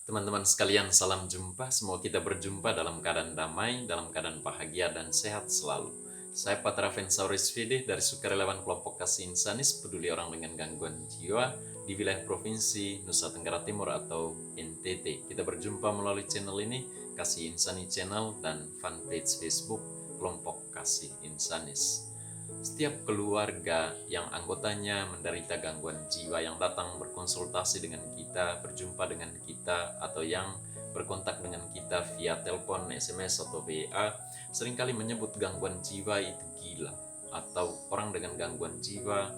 Teman-teman sekalian, salam jumpa. Semoga kita berjumpa dalam keadaan damai, dalam keadaan bahagia dan sehat selalu. Saya Patra Vensauris Fide dari Sukarelawan Kelompok Kasih Insanis Peduli Orang dengan Gangguan Jiwa di wilayah Provinsi Nusa Tenggara Timur atau NTT. Kita berjumpa melalui channel ini, Kasih Insani Channel dan fanpage Facebook Kelompok Kasih Insanis. Setiap keluarga yang anggotanya menderita gangguan jiwa yang datang berkonsultasi dengan kita, berjumpa dengan kita, atau yang berkontak dengan kita via telepon, SMS, atau WA, seringkali menyebut gangguan jiwa itu gila, atau orang dengan gangguan jiwa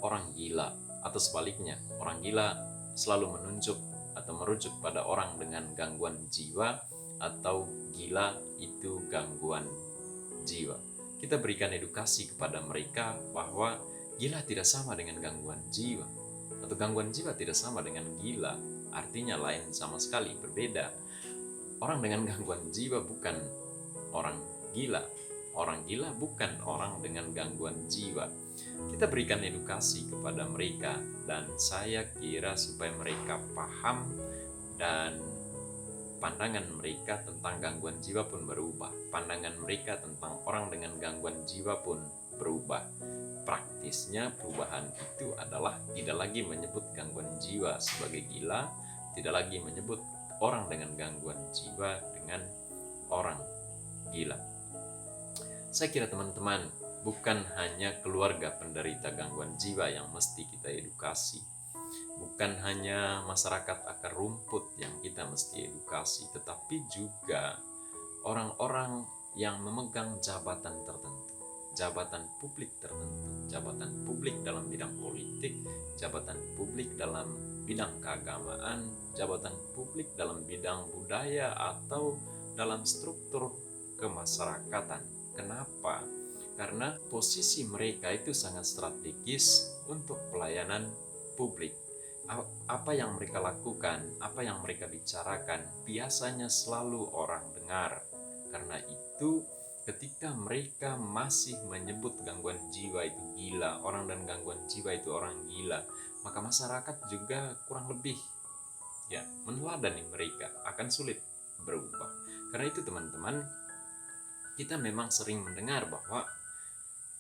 orang gila, atau sebaliknya, orang gila selalu menunjuk atau merujuk pada orang dengan gangguan jiwa, atau gila itu gangguan jiwa. Kita berikan edukasi kepada mereka bahwa gila tidak sama dengan gangguan jiwa, atau gangguan jiwa tidak sama dengan gila, artinya lain sama sekali, berbeda. Orang dengan gangguan jiwa bukan orang gila, orang gila bukan orang dengan gangguan jiwa. Kita berikan edukasi kepada mereka, dan saya kira supaya mereka paham dan pandangan mereka tentang gangguan jiwa pun berubah. Pandangan mereka tentang orang dengan gangguan jiwa pun berubah. Praktisnya perubahan itu adalah tidak lagi menyebut gangguan jiwa sebagai gila, tidak lagi menyebut orang dengan gangguan jiwa dengan orang gila. Saya kira teman-teman, bukan hanya keluarga penderita gangguan jiwa yang mesti kita edukasi. Bukan hanya masyarakat akar rumput yang kita mesti edukasi, tetapi juga orang-orang yang memegang jabatan tertentu, jabatan publik tertentu, jabatan publik dalam bidang politik, jabatan publik dalam bidang keagamaan, jabatan publik dalam bidang budaya, atau dalam struktur kemasyarakatan. Kenapa? Karena posisi mereka itu sangat strategis untuk pelayanan publik. Apa yang mereka lakukan, apa yang mereka bicarakan, biasanya selalu orang dengar. Karena itu, ketika mereka masih menyebut gangguan jiwa itu gila, orang dan gangguan jiwa itu orang gila, maka masyarakat juga kurang lebih meneladani mereka, akan sulit berubah. Karena itu teman-teman, kita memang sering mendengar bahwa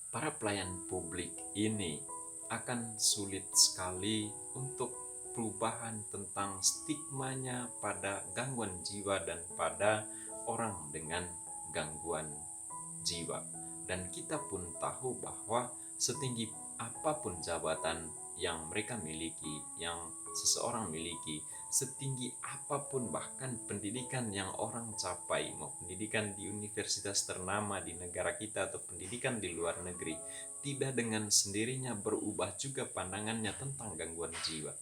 para pelayan publik ini akan sulit sekali untuk perubahan tentang stigmanya pada gangguan jiwa dan pada orang dengan gangguan jiwa. Dan kita pun tahu bahwa setinggi apapun jabatan yang mereka miliki, yang seseorang miliki, setinggi apapun bahkan pendidikan yang orang capai, mau pendidikan di universitas ternama di negara kita atau pendidikan di luar negeri, tidak dengan sendirinya berubah juga pandangannya tentang gangguan jiwa.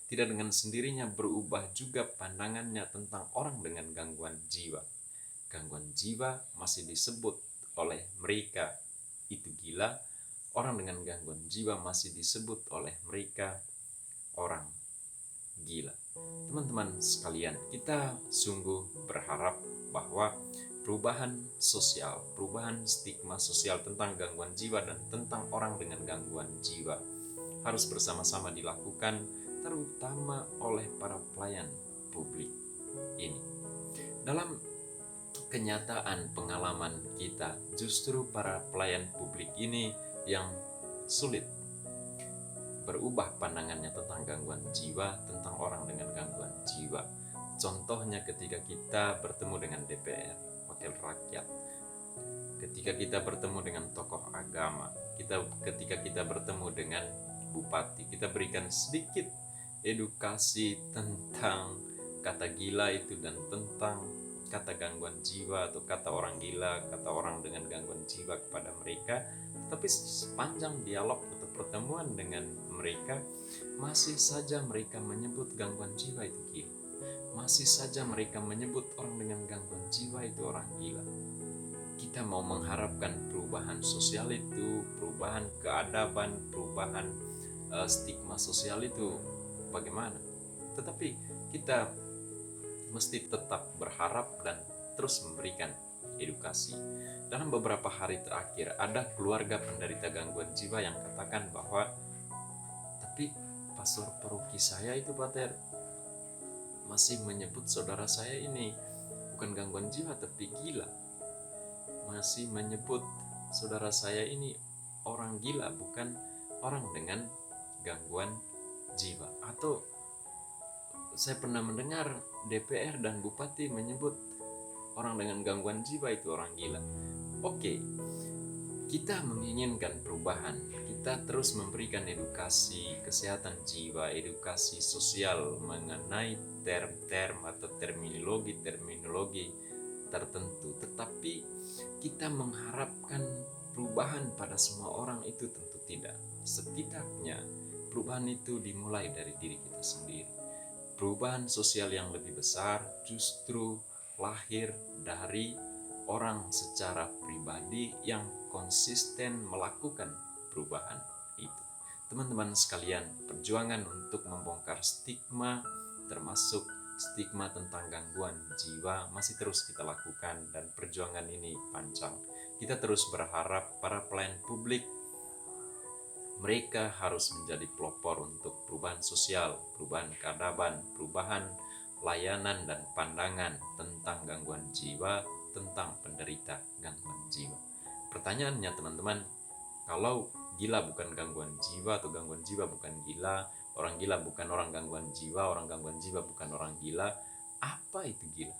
Tidak dengan sendirinya berubah juga pandangannya tentang orang dengan gangguan jiwa. Gangguan jiwa masih disebut oleh mereka itu gila, orang dengan gangguan jiwa masih disebut oleh mereka orang gila. Teman-teman sekalian, kita sungguh berharap bahwa perubahan sosial, perubahan stigma sosial tentang gangguan jiwa dan tentang orang dengan gangguan jiwa harus bersama-sama dilakukan, terutama oleh para pelayan publik ini. Dalam kenyataan pengalaman kita, justru para pelayan publik ini yang sulit berubah pandangannya tentang gangguan jiwa, tentang orang dengan gangguan jiwa. Contohnya ketika kita bertemu dengan DPR, wakil rakyat, ketika kita bertemu dengan tokoh agama, ketika kita bertemu dengan bupati, kita berikan sedikit edukasi tentang kata gila itu dan tentang kata gangguan jiwa atau kata orang gila, kata orang dengan gangguan jiwa kepada mereka. Tapi sepanjang dialog atau pertemuan dengan mereka, masih saja mereka menyebut gangguan jiwa itu gila. Masih saja mereka menyebut orang dengan gangguan jiwa itu orang gila. Kita mau mengharapkan perubahan sosial itu, perubahan keadaban, perubahan stigma sosial itu bagaimana? Tetapi kita mesti tetap berharap dan terus memberikan edukasi. Dalam beberapa hari terakhir, ada keluarga penderita gangguan jiwa yang katakan bahwa, tapi pastor paroki saya itu Pater masih menyebut saudara saya ini bukan gangguan jiwa tapi gila. Masih menyebut saudara saya ini orang gila, bukan orang dengan gangguan jiwa. Atau saya pernah mendengar DPR dan bupati menyebut orang dengan gangguan jiwa itu orang gila. Oke, kita menginginkan perubahan. Kita terus memberikan edukasi kesehatan jiwa, edukasi sosial mengenai term-term atau terminologi tertentu. Tetapi kita mengharapkan perubahan pada semua orang itu tentu tidak. Setidaknya perubahan itu dimulai dari diri kita sendiri. Perubahan sosial yang lebih besar justru lahir dari orang secara pribadi yang konsisten melakukan perubahan itu. Teman-teman sekalian, perjuangan untuk membongkar stigma, termasuk stigma tentang gangguan jiwa, masih terus kita lakukan dan perjuangan ini panjang. Kita terus berharap para pelayan publik, mereka harus menjadi pelopor untuk perubahan sosial, perubahan keadaban, perubahan layanan dan pandangan tentang gangguan jiwa, tentang penderita gangguan jiwa. Pertanyaannya teman-teman, kalau gila bukan gangguan jiwa atau gangguan jiwa bukan gila, orang gila bukan orang gangguan jiwa, orang gangguan jiwa bukan orang gila, apa itu gila?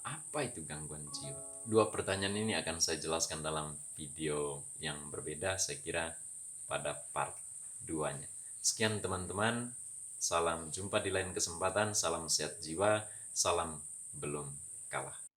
Apa itu gangguan jiwa? Dua pertanyaan ini akan saya jelaskan dalam video yang berbeda, saya kira pada part 2-nya. Sekian teman-teman, salam jumpa di lain kesempatan, salam sehat jiwa, salam belum kalah.